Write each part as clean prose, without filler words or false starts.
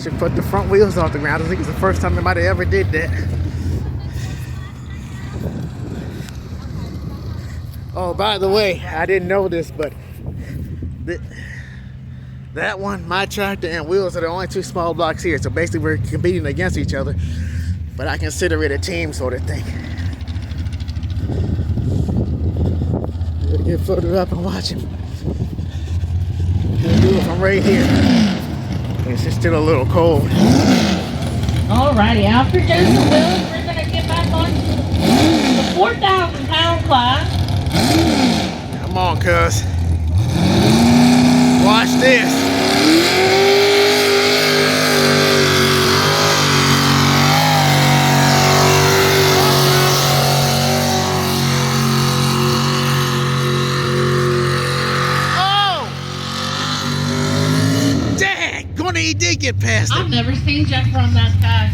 actually put the front wheels off the ground. I think it's the first time anybody ever did that. Oh, by the way, I didn't know this, but that one, my tractor and wheels are the only two small blocks here. So basically we're competing against each other, but I consider it a team sort of thing. Gotta get further up and watch him. Gonna do it from right here. It's just still a little cold. Alrighty, after Joseph Wills, we're gonna get back on the 4,000-pound class. Come on, cuz. Watch this. Oh! Dang! Gonna he did get past it. I've never seen Jeff run that fast.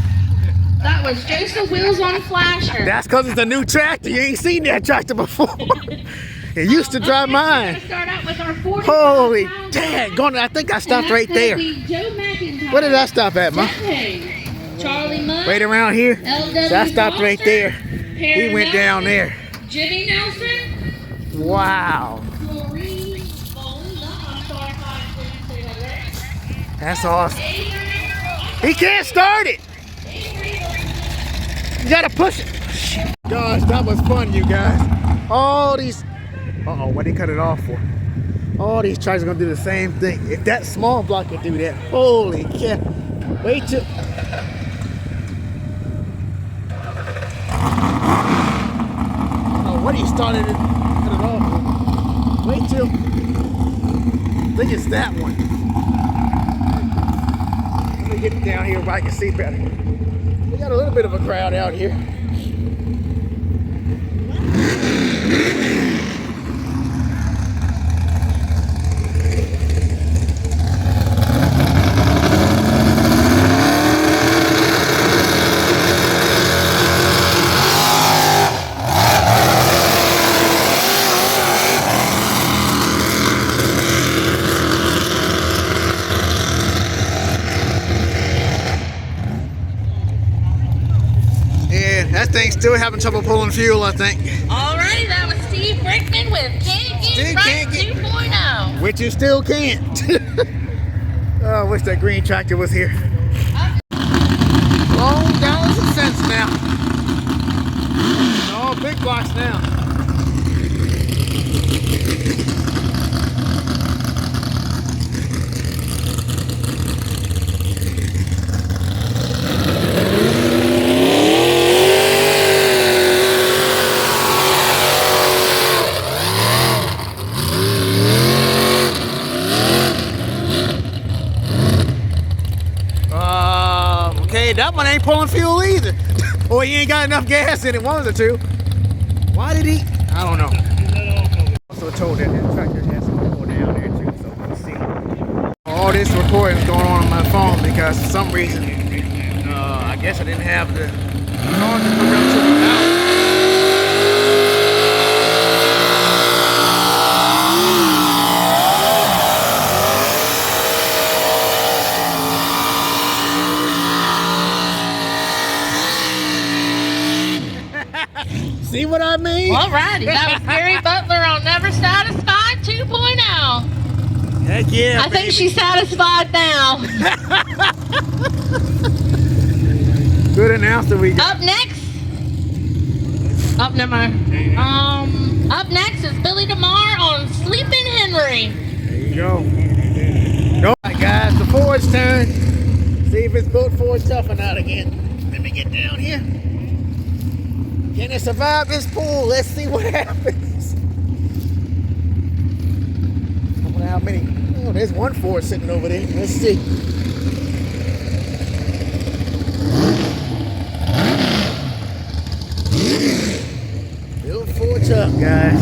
That was Joseph Wills on Flasher. That's because it's a new tractor. You ain't seen that tractor before. It used to drive mine. We're start out with our 40. Holy dang! I think I stopped right there. Where did I stop at, Ma? Charlie Mudd. Right around here? LW So I stopped right there. Perry He went down there. Jimmy Nelson. Wow. That's awesome. He can't start it. You gotta push it. Gosh, that was fun, you guys. All these... Uh-oh, what did he cut it off for? All these tractors are gonna do the same thing. If that small block can do that, holy cow. Wait till... Oh, what he started to cut it off for? Wait till... I think it's that one. Let me get down here where I can see better. We got a little bit of a crowd out here. That thing's still having trouble pulling fuel, I think. Alrighty, that was Steve Brickman with Can't Get Right 2.0. Which you still can't. Oh, I wish that green tractor was here. Oh, dollars and cents now. Oh, big blocks now. That one ain't pulling fuel either. Or he ain't got enough gas in it, one of the two. Why did he? I don't know. Also told that the tractor has some more down there too, so we'll see. All this recording is going on my phone because for some reason, I guess I didn't have the charger for real to the out. See what I mean? Alrighty, that was Gary Butler on Never Satisfied 2.0. Heck yeah, I think she's satisfied now. Good announcer we got. Up next. Oh, never mind. Up next is Billy DeMar on Sleeping Henry. There you go. All right, guys, the Ford's turn. See if it's boat Ford tough or not again. Let me get down here. Can it survive this pool? Let's see what happens. I wonder how many. Oh, there's one Ford sitting over there. Let's see. Built Ford tough, guys.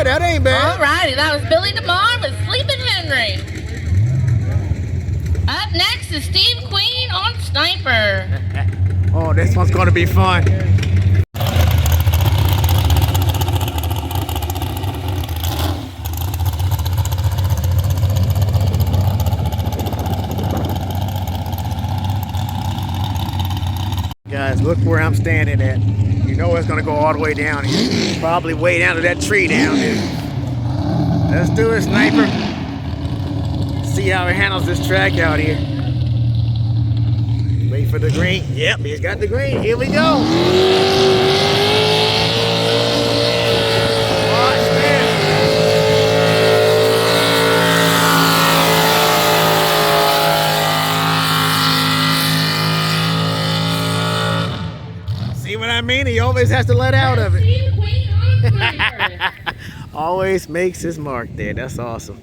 That ain't bad. Alrighty, that was Billy DeMar with Sleep Henry. Up next is Steve Queen on Sniper. Oh, this one's gonna be fun. Guys, look where I'm standing at. You know it's gonna go all the way down here. Probably way down to that tree down there. Let's do it, Sniper. See how he handles this track out here. Wait for the green. Yep, he's got the green. Here we go. Watch this. See what I mean? He always has to let out of it. Steve Queen on Sniper. Always makes his mark there. That's awesome.